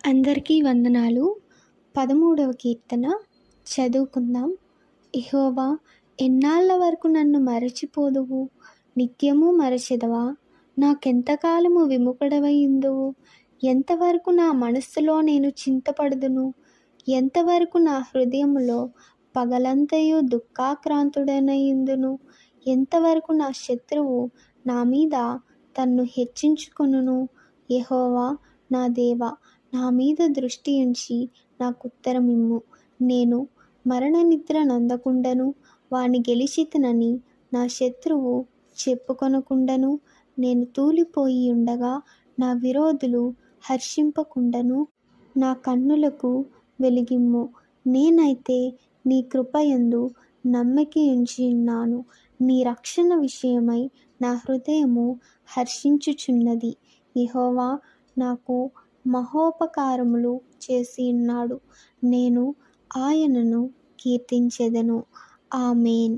అందరికీ వందనాలు. 13వ కీర్తన చదువుకుందాం. యెహోవా, ఎన్నాళ్ళ వరకు నన్ను మరచిపోదువు? నిత్యము మరచెదవా? నాకెంతకాలము విముఖుడవై ఉందువు? ఎంతవరకు నా మనస్సులో నేను చింతపడుదును? ఎంతవరకు నా హృదయములో పగలంతయు దుఃఖాక్రాంతుడనై ఉందును? ఎంతవరకు నా శత్రువు నా మీద తన్ను హెచ్చించుకొనును? యెహోవా నా దేవా, నా మీద దృష్టి ఉంచి నాకుత్తరమిమ్ము. నేను మరణనిద్ర నందకుండను, వాని గెలిచితినని నా శత్రువు చెప్పుకొనకుండను. నేను తూలిపోయి ఉండగా నా విరోధులు హర్షింపకుండను. నా కన్నులకు వెలిగిమ్ము. నేనైతే నీ కృపయందు నమ్మికయుంచి ఉన్నాను. నీ రక్షణ విషయమై నా హృదయము హర్షించుచున్నది. యెహోవా నాకు మహోపకారములు చేసి ఉన్నాడు. నేను ఆయనను కీర్తించెదను. ఆమేన్.